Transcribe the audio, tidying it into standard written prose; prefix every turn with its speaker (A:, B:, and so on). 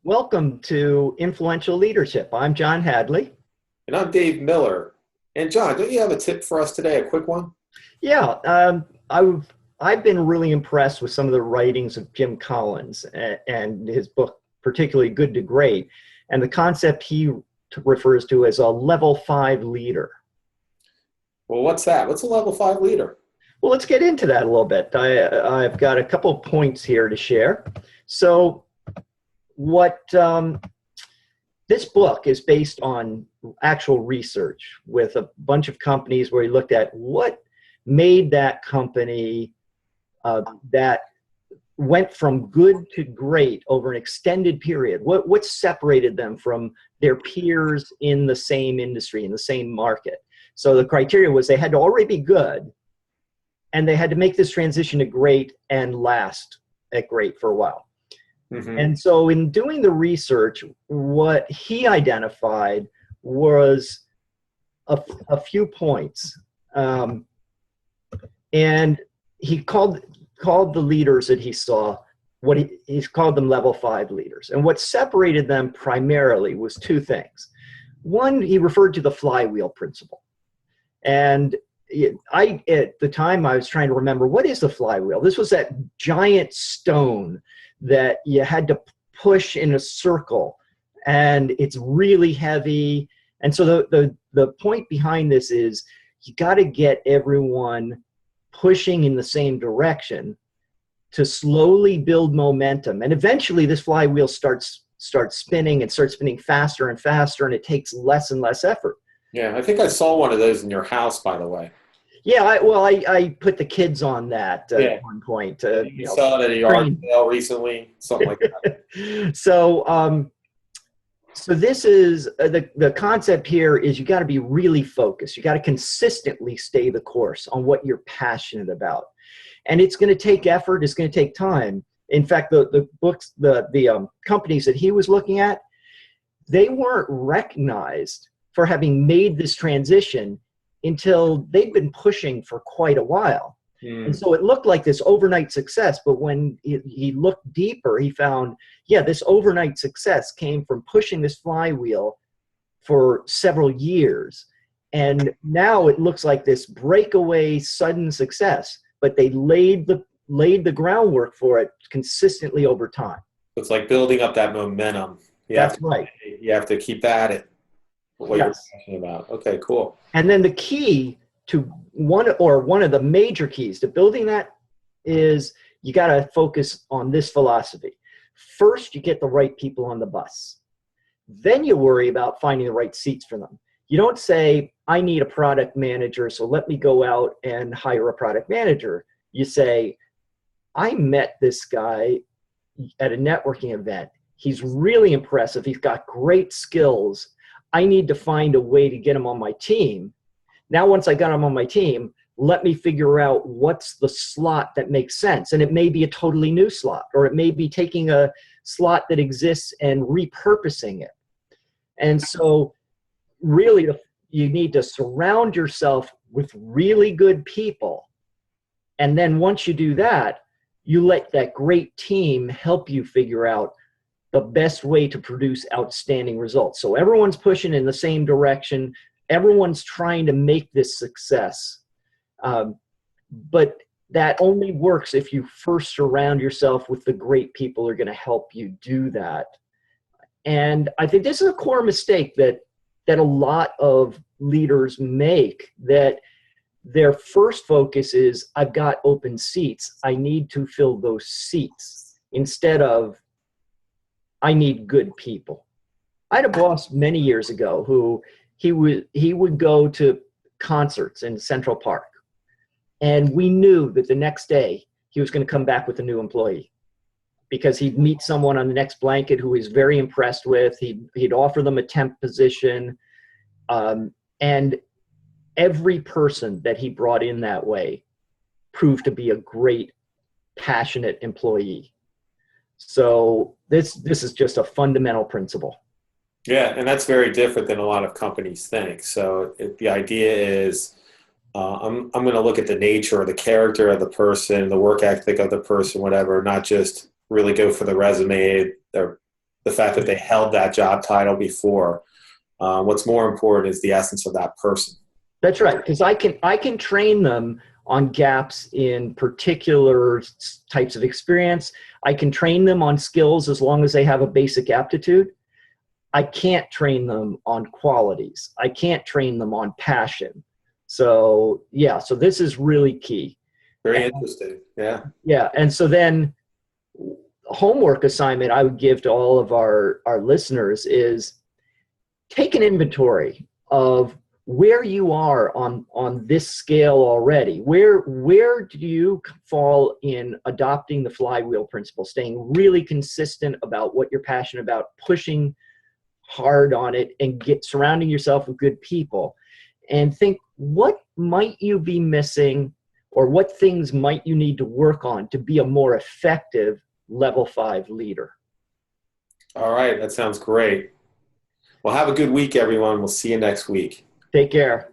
A: Welcome to Influential Leadership. I'm John Hadley.
B: And I'm Dave Miller. And John, don't you have a tip for us today, a quick one?
A: Yeah, I've been really impressed with some of the writings of Jim Collins and his book, particularly Good to Great, and the concept he refers to as a level 5 leader.
B: Well, what's that? What's a level 5 leader?
A: Well, let's get into that a little bit. I've got a couple of points here to share. So what this book is based on actual research with a bunch of companies where he looked at what made that company that went from good to great over an extended period. What separated them from their peers in the same industry, in the same market? So the criteria was they had to already be good, and they had to make this transition to great and last at great for a while. Mm-hmm. And so in doing the research, what he identified was a few points. And he called the leaders that he saw, he's called them level 5 leaders. And what separated them primarily was two things. One, he referred to the flywheel principle. And at the time, I was trying to remember, what is the flywheel? This was that giant stone that you had to push in a circle, and it's really heavy. And so the point behind this is you got to get everyone pushing in the same direction to slowly build momentum. And eventually this flywheel starts spinning and starts spinning faster and faster, and it takes less and less effort.
B: Yeah, I think I saw one of those in your house, by the way.
A: Yeah, I put the kids on that at one point.
B: You saw it at a yard sale recently, something like that.
A: So this is the concept here is you got to be really focused. You got to consistently stay the course on what you're passionate about, and it's going to take effort. It's going to take time. In fact, the companies that he was looking at, they weren't recognized for having made this transition until they'd been pushing for quite a while. And so it looked like this overnight success, but when he looked deeper, he found, this overnight success came from pushing this flywheel for several years. And now it looks like this breakaway sudden success, but they laid the groundwork for it consistently over time.
B: It's like building up that momentum.
A: That's right.
B: You have to keep at it. What you're talking about. Okay, cool.
A: And then the key to one of the major keys to building that is you got to focus on this philosophy. First, you get the right people on the bus. Then you worry about finding the right seats for them. You don't say, I need a product manager, so let me go out and hire a product manager. You say, I met this guy at a networking event. He's really impressive. He's got great skills. I need to find a way to get him on my team. Now, once I got him on my team, let me figure out what's the slot that makes sense. And it may be a totally new slot, or it may be taking a slot that exists and repurposing it. And so really, you need to surround yourself with really good people. And then once you do that, you let that great team help you figure out the best way to produce outstanding results. So everyone's pushing in the same direction. Everyone's trying to make this success. But that only works if you first surround yourself with the great people who are going to help you do that. And I think this is a core mistake that a lot of leaders make, that their first focus is, I've got open seats. I need to fill those seats, instead of, I need good people. I had a boss many years ago who he would go to concerts in Central Park, and we knew that the next day he was going to come back with a new employee, because he'd meet someone on the next blanket who he's very impressed with. He'd offer them a temp position, and every person that he brought in that way proved to be a great, passionate employee. So this is just a fundamental principle.
B: Yeah, and that's very different than a lot of companies think. So the idea is, I'm going to look at the nature or the character of the person, the work ethic of the person, whatever, not just really go for the resume, their the fact that they held that job title before. What's more important is the essence of that person.
A: That's right, because I can train them on gaps in particular types of experience. I can train them on skills as long as they have a basic aptitude. I can't train them on qualities. I can't train them on passion. So yeah, so this is really key.
B: Very interesting. Yeah.
A: Yeah, and so then homework assignment I would give to all of our listeners is take an inventory of where you are on this scale already. Where do you fall in adopting the flywheel principle, staying really consistent about what you're passionate about, pushing hard on it, and surrounding yourself with good people, and think, what might you be missing, or what things might you need to work on to be a more effective level 5 leader?
B: All right. That sounds great. Well, have a good week, everyone. We'll see you next week.
A: Take care.